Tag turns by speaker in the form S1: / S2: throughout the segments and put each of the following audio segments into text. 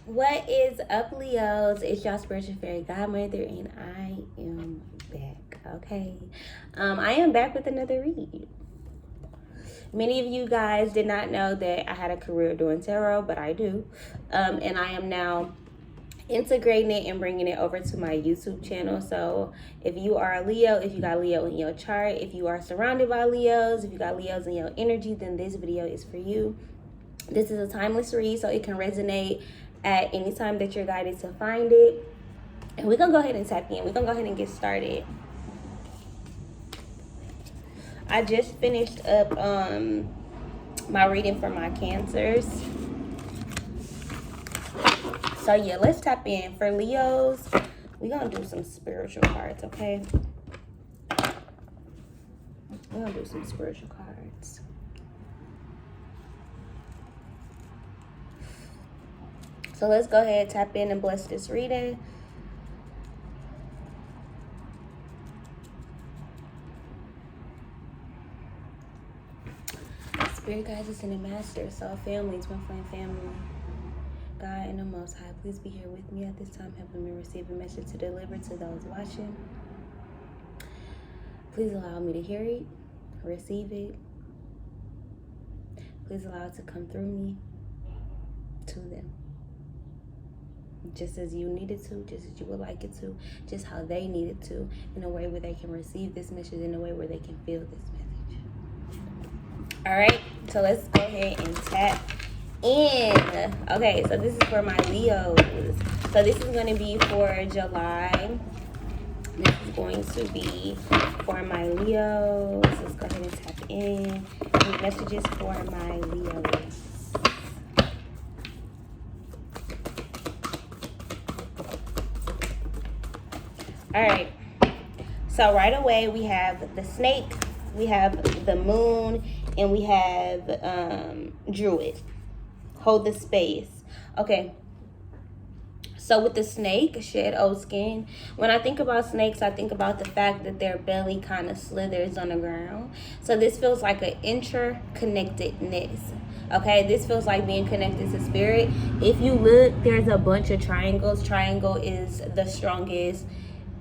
S1: What is up, Leos? It's your spiritual fairy godmother, and I am back. Okay, I am back with another read. Many of you guys did not know that I had a career doing tarot, but I do, and I am now integrating it and bringing it over to my YouTube channel. So if you are a Leo, if you got Leo in your chart, if you are surrounded by Leos, if you got Leos in your energy, then this video is for you. This is a timeless read, so it can resonate at any time that you're guided to find it. And we're gonna go ahead and tap in. We're gonna go ahead and get started. I just finished up my reading for my Cancers. So yeah, let's tap in. For Leos, we're gonna do some spiritual cards, okay? We're gonna do some spiritual cards. So let's go ahead, tap in, and bless this reading. Spirit guides us in the master, soul family, twin flame family. God and the Most High, please be here with me at this time, helping me receive a message to deliver to those watching. Please allow me to hear it, receive it. Please allow it to come through me to them. Just as you need it to, just as you would like it to, just how they need it to, in a way where they can receive this message, in a way where they can feel this message. All right, so let's go ahead and tap in. Okay, so this is for my Leos. So this is going to be for July. This is going to be for my Leos. Let's go ahead and tap in. Any messages for my Leos? All right, so right away we have the snake, we have the moon, and we have druid. Hold the space. Okay, so with the snake, shed old skin. When I think about snakes, I think about the fact that their belly kind of slithers on the ground. So this feels like an interconnectedness. Okay, this feels like being connected to spirit. If you look, there's a bunch of triangles. Triangle is the strongest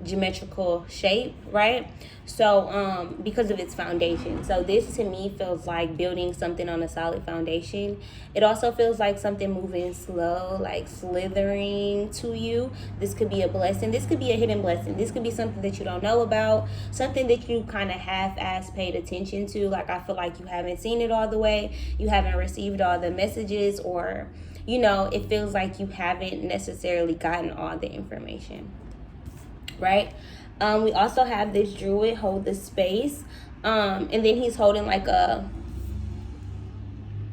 S1: geometrical shape, right? So because of its foundation. So this to me feels like building something on a solid foundation. It also feels like something moving slow, like slithering to you. This could be a blessing. This could be a hidden blessing. This could be something that you don't know about, something that you kind of half-ass paid attention to. Like, I feel like you haven't seen it all the way, you haven't received all the messages, or you know, it feels like you haven't necessarily gotten all the information, right? We also have this druid hold the space, and then he's holding like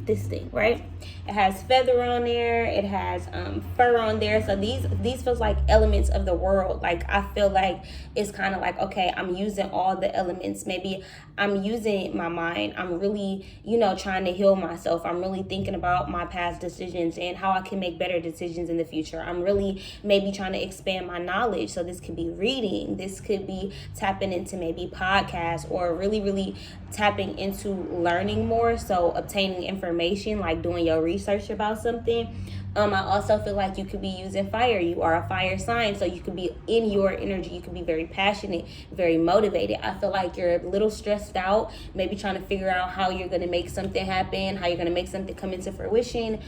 S1: this thing, right? It has feather on there, it has fur on there. So these feels like elements of the world. Like, I feel like it's kind of like, okay, I'm using all the elements. Maybe I'm using my mind. I'm really, you know, trying to heal myself. I'm really thinking about my past decisions and how I can make better decisions in the future. I'm really maybe trying to expand my knowledge. So this could be reading, this could be tapping into maybe podcasts, or really tapping into learning more. So obtaining information, like doing your research about something. I also feel like you could be using fire. You are a fire sign, so you could be in your energy. You could be very passionate, very motivated. I feel like you're a little stressed out, maybe trying to figure out how you're going to make something happen, how you're going to make something come into fruition.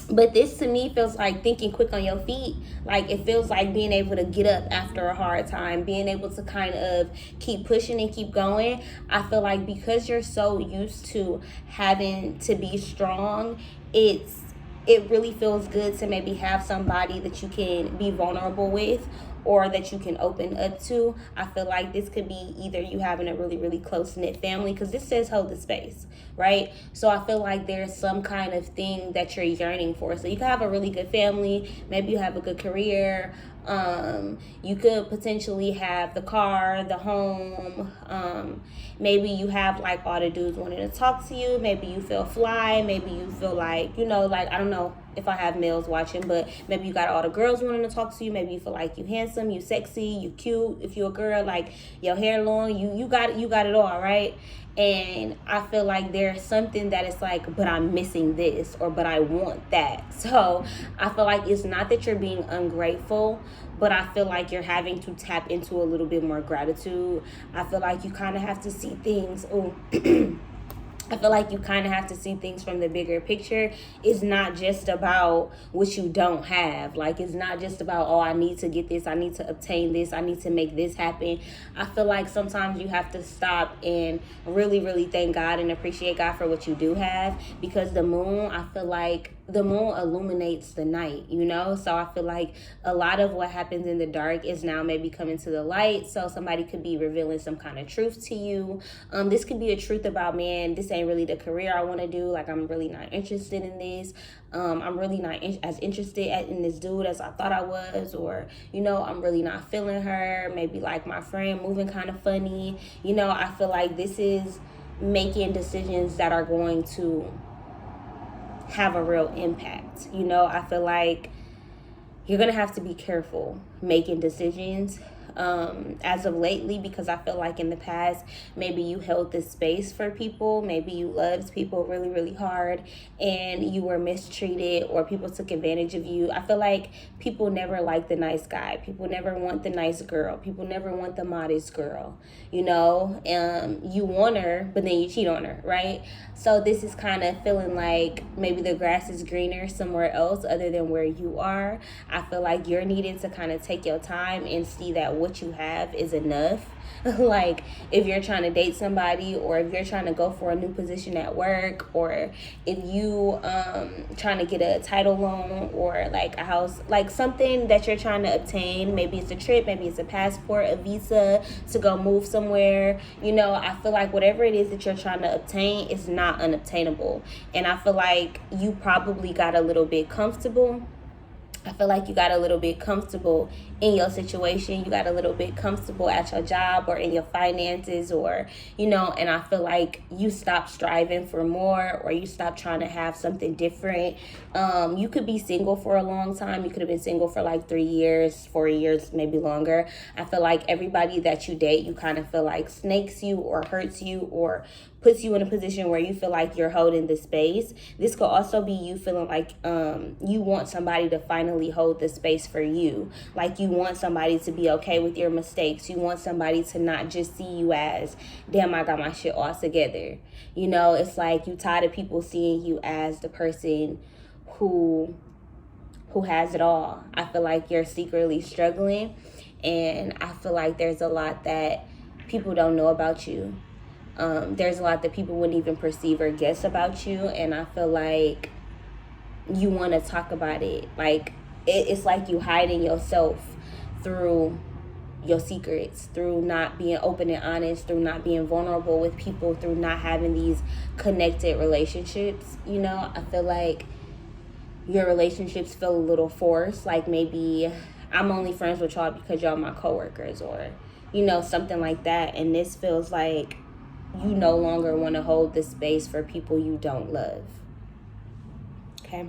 S1: But this to me feels like thinking quick on your feet. Like, it feels like being able to get up after a hard time, being able to kind of keep pushing and keep going. I feel like because you're so used to having to be strong, it really feels good to maybe have somebody that you can be vulnerable with, or that you can open up to. I feel like this could be either you having a really close-knit family, because this says hold the space, right? So I feel like there's some kind of thing that you're yearning for. So you could have a really good family, maybe you have a good career, you could potentially have the car, the home, maybe you have like all the dudes wanting to talk to you, maybe you feel fly, maybe you feel like, you know, like, I don't know, if I have males watching, but maybe you got all the girls wanting to talk to you. Maybe you feel like you handsome, you sexy, you cute. If you're a girl, like your hair long, you got it all, right? And I feel like there's something that is like, but I'm missing this, or but I want that. So I feel like it's not that you're being ungrateful, but I feel like you're having to tap into a little bit more gratitude. I feel like you kind of have to see things. Oh, I feel like you kind of have to see things from the bigger picture. It's not just about what you don't have. Like, it's not just about, oh, I need to get this, I need to obtain this, I need to make this happen. I feel like sometimes you have to stop and really, really thank God and appreciate God for what you do have. Because the moon, I feel like the moon illuminates the night, you know? So I feel like a lot of what happens in the dark is now maybe coming to the light. So somebody could be revealing some kind of truth to you. This could be a truth about, man, this ain't really the career I want to do. Like, I'm really not interested in this. I'm really not as interested in this dude as I thought I was. Or, you know, I'm really not feeling her. Maybe like my friend moving kind of funny. You know, I feel like this is making decisions that are going to have a real impact. You know, I feel like you're gonna have to be careful making decisions as of lately, because I feel like in the past maybe you held this space for people, maybe you loved people really, really hard and you were mistreated, or people took advantage of you. I feel like people never like the nice guy, people never want the nice girl, people never want the modest girl, you know. You want her, but then you cheat on her, right? So this is kind of feeling like maybe the grass is greener somewhere else other than where you are. I feel like you're needing to kind of take your time and see that what you have is enough. Like, if you're trying to date somebody, or if you're trying to go for a new position at work, or if you trying to get a title loan, or like a house, like something that you're trying to obtain, maybe it's a trip, maybe it's a passport, a visa to go move somewhere, you know. I feel like whatever it is that you're trying to obtain is not unobtainable. And I feel like you probably got a little bit comfortable. I feel like you got a little bit comfortable in your situation. You got a little bit comfortable at your job or in your finances, or, you know, and I feel like you stopped striving for more, or you stopped trying to have something different. You could be single for a long time. You could have been single for like 3 years, 4 years, maybe longer. I feel like everybody that you date, you kind of feel like snakes you or hurts you or puts you in a position where you feel like you're holding the space. This could also be you feeling like you want somebody to finally hold the space for you. Like, you want somebody to be okay with your mistakes. You want somebody to not just see you as, damn, I got my shit all together. You know, it's like you tired of people seeing you as the person who has it all. I feel like you're secretly struggling, and I feel like there's a lot that people don't know about you. There's a lot that people wouldn't even perceive or guess about you, and I feel like you want to talk about it. Like, it's like you hiding yourself through your secrets, through not being open and honest, through not being vulnerable with people, through not having these connected relationships. You know, I feel like your relationships feel a little forced. Like, maybe I'm only friends with y'all because y'all my coworkers, or, you know, something like that. And this feels like you no longer want to hold the space for people you don't love. Okay.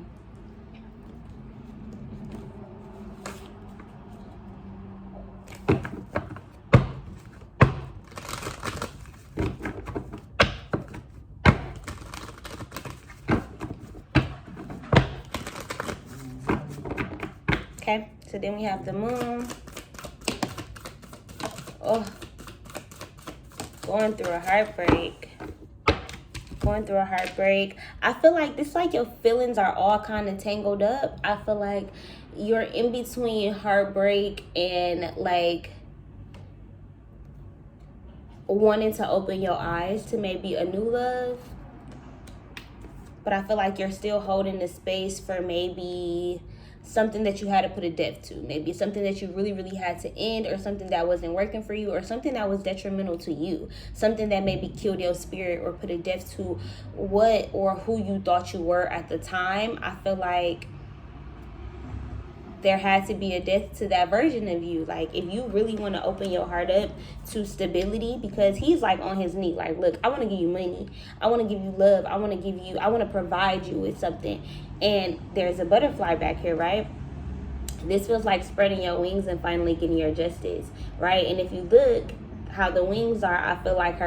S1: Okay, so then we have the moon. Oh, going through a heartbreak. I feel like this, like, your feelings are all kind of tangled up. I feel like you're in between heartbreak and like wanting to open your eyes to maybe a new love. But I feel like you're still holding the space for maybe something that you had to put a depth to. Maybe something that you really, really had to end, or something that wasn't working for you, or something that was detrimental to you. Something that maybe killed your spirit or put a depth to what or who you thought you were at the time. I feel like there had to be a death to that version of you. Like, if you really want to open your heart up to stability, because he's like on his knee, like, look, I want to give you money, I want to give you love, I want to provide you with something. And there's a butterfly back here, right? This feels like spreading your wings and finally getting your justice, right? And if you look how the wings are, I feel like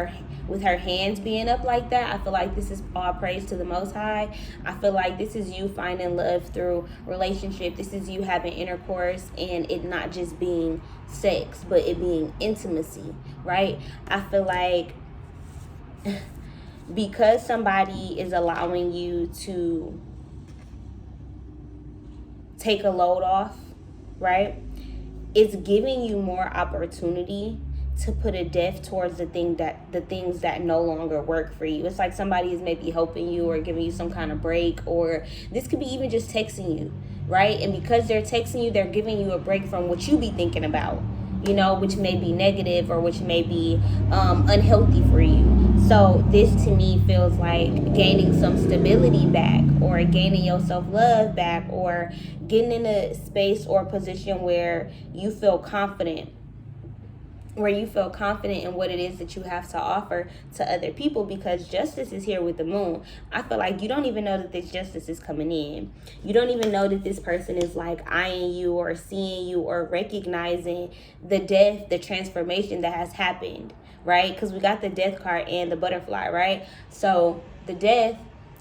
S1: with her hands being up like that, I feel like this is all praise to the Most High. I feel like this is you finding love through relationship. This is you having intercourse, and it not just being sex, but it being intimacy, right? I feel like because somebody is allowing you to take a load off, right? It's giving you more opportunity to put a death towards the things that no longer work for you. It's like somebody is maybe helping you or giving you some kind of break, or this could be even just texting you, right? And because they're texting you, they're giving you a break from what you be thinking about, which may be negative or which may be unhealthy for you. So this to me feels like gaining some stability back, or gaining your self-love back, or getting in a space or position where you feel confident in what it is that you have to offer to other people, because justice is here with the moon. I feel like you don't even know that this justice is coming in. You don't even know that this person is like eyeing you or seeing you or recognizing the death, the transformation that has happened, right? Because we got the death card and the butterfly, right? So the death,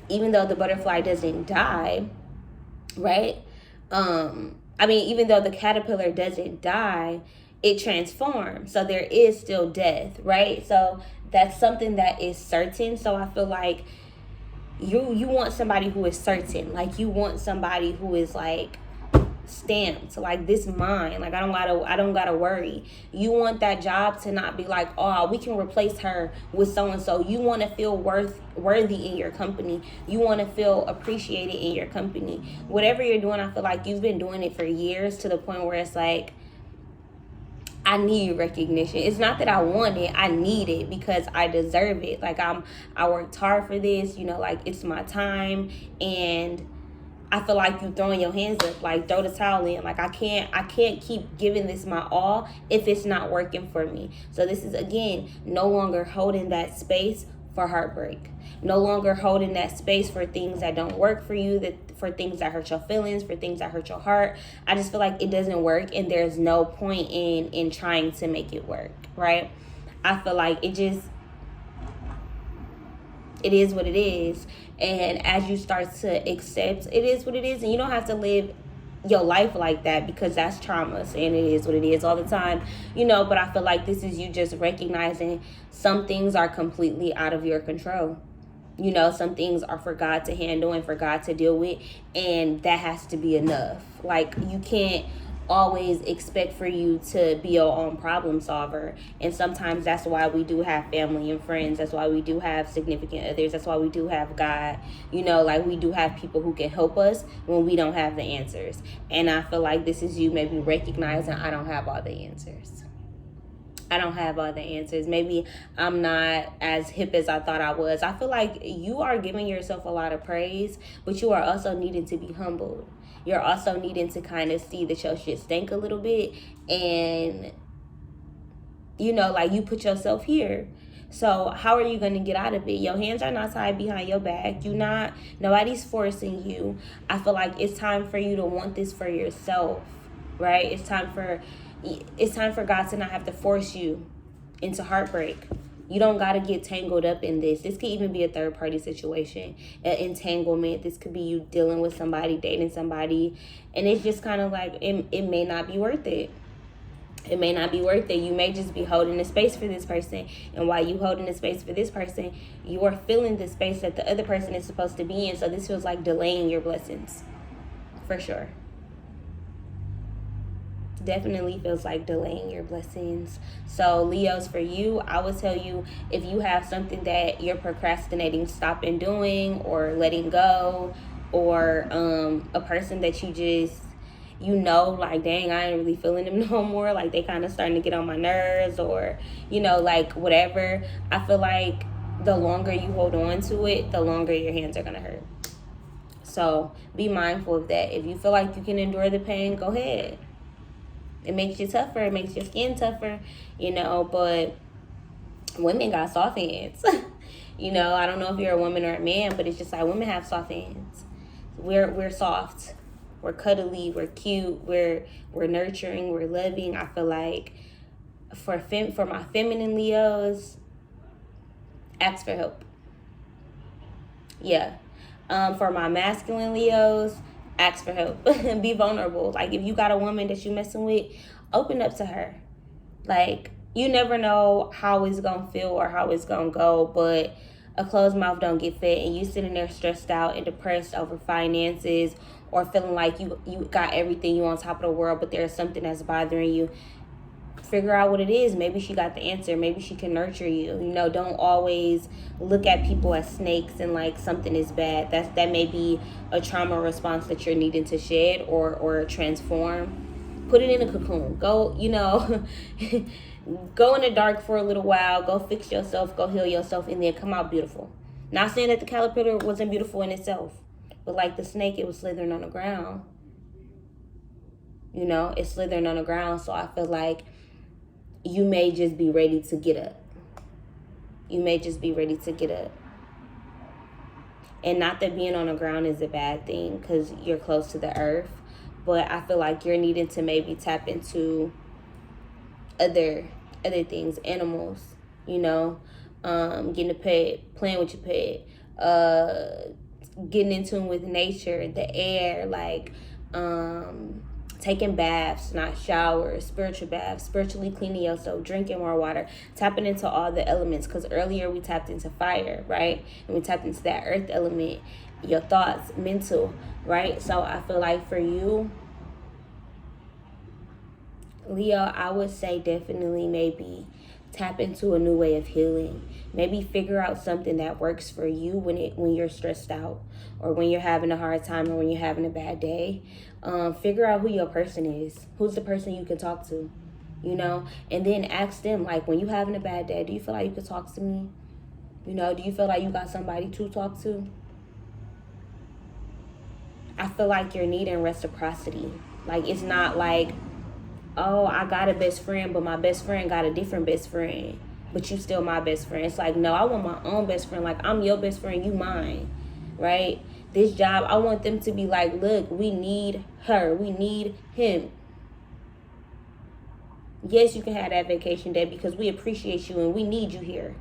S1: even though the butterfly doesn't die, right? Even though the caterpillar doesn't die, it transforms. So there is still death, right? So that's something that is certain. So I feel like you want somebody who is certain. Like, you want somebody who is like stamped, like, this mine, like, I don't gotta worry. You want that job to not be like, oh, we can replace her with so and so. You want to feel worthy in your company. You want to feel appreciated in your company. Whatever you're doing, I feel like you've been doing it for years, to the point where it's like, I need recognition. It's not that I want it, I need it, because I deserve it. Like, I worked hard for this, like, it's my time. And I feel like you throwing your hands up, like, throw the towel in. Like, I can't keep giving this my all if it's not working for me. So this is, again, no longer holding that space for heartbreak. No longer holding that space for things that don't work for you, for things that hurt your feelings, for things that hurt your heart. I just feel like it doesn't work, and there's no point in trying to make it work, right? I feel like it is what it is. And as you start to accept it is what it is, and you don't have to live your life like that, because that's trauma, saying it is what it is all the time, but I feel like this is you just recognizing some things are completely out of your control. Some things are for God to handle and for God to deal with, and that has to be enough. Like, you can't always expect for you to be your own problem solver. And sometimes that's why we do have family and friends. That's why we do have significant others. That's why we do have God. Like, we do have people who can help us when we don't have the answers. And I feel like this is you maybe recognizing, I don't have all the answers. I don't have all the answers. Maybe I'm not as hip as I thought I was. I feel like you are giving yourself a lot of praise, but you are also needing to be humbled. You're also needing to kind of see that your shit stank a little bit. And, like, you put yourself here. So how are you going to get out of it? Your hands are not tied behind your back. Nobody's forcing you. I feel like it's time for you to want this for yourself, right? It's time for God to not have to force you into heartbreak. You don't got to get tangled up in this. This could even be a third-party situation, an entanglement. This could be you dealing with somebody, dating somebody, and it's just kind of like, it may not be worth it. It may not be worth it. You may just be holding the space for this person, and while you holding the space for this person, you are filling the space that the other person is supposed to be in. So this feels like delaying your blessings, for sure. Definitely feels like delaying your blessings. So Leos, for you, I would tell you, if you have something that you're procrastinating stopping doing or letting go, or a person that you just like, dang, I ain't really feeling them no more, like they kind of starting to get on my nerves, or like whatever, I feel like the longer you hold on to it, the longer your hands are gonna hurt. So be mindful of that. If you feel like you can endure the pain, go ahead. It makes you tougher. It makes your skin tougher, you know, but women got soft hands. You know, I don't know if you're a woman or a man, but it's just like women have soft hands. We're soft. We're cuddly. We're cute. We're nurturing. We're loving. I feel like for my feminine Leos, ask for help. Yeah. For my masculine Leos, ask for help. Be vulnerable. Like, if you got a woman that you messing with, open up to her. Like, you never know how it's gonna feel or how it's gonna go, but a closed mouth don't get fed. And you sitting there stressed out and depressed over finances, or feeling like you got everything, you on top of the world, but there's something that's bothering you. Figure out what it is. Maybe she got the answer. Maybe she can nurture you. You know, don't always look at people as snakes and like something is bad. That may be a trauma response that you're needing to shed or transform. Put it in a cocoon. Go, you know, go in the dark for a little while. Go fix yourself. Go heal yourself, and then come out beautiful. Not saying that the caterpillar wasn't beautiful in itself, but like the snake, it was slithering on the ground. You know, it's slithering on the ground. So I feel like you may just be ready to get up. You may just be ready to get up. And not that being on the ground is a bad thing, because you're close to the earth. But I feel like you're needing to maybe tap into other things, animals, you know, getting a pet, playing with your pet, getting in tune with nature, the air, like taking baths, not showers, spiritual baths, spiritually cleaning yourself, drinking more water, tapping into all the elements. Because earlier we tapped into fire, right? And we tapped into that earth element, your thoughts, mental, right? So I feel like for you, Leo, I would say definitely maybe tap into a new way of healing. Maybe figure out something that works for you when you're stressed out, or when you're having a hard time, or when you're having a bad day. Figure out who your person is. Who's the person you can talk to, you know? And then ask them, like, when you're having a bad day, do you feel like you could talk to me? You know, do you feel like you got somebody to talk to? I feel like you're needing reciprocity. Like, it's not like, oh, I got a best friend, but my best friend got a different best friend, but you still my best friend. It's like, no, I want my own best friend. Like, I'm your best friend, you mine, right? This job, I want them to be like, look, we need her, we need him. Yes, you can have that vacation day because we appreciate you and we need you here.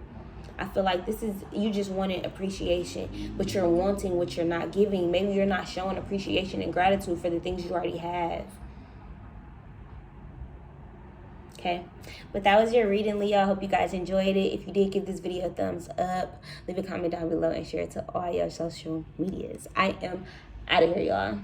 S1: I feel like this is, you just wanted appreciation, but you're wanting what you're not giving. Maybe you're not showing appreciation and gratitude for the things you already have. Okay, but that was your reading, Leo. I hope you guys enjoyed it. If you did, give this video a thumbs up, leave a comment down below, and share it to all your social medias. I am out of here, y'all.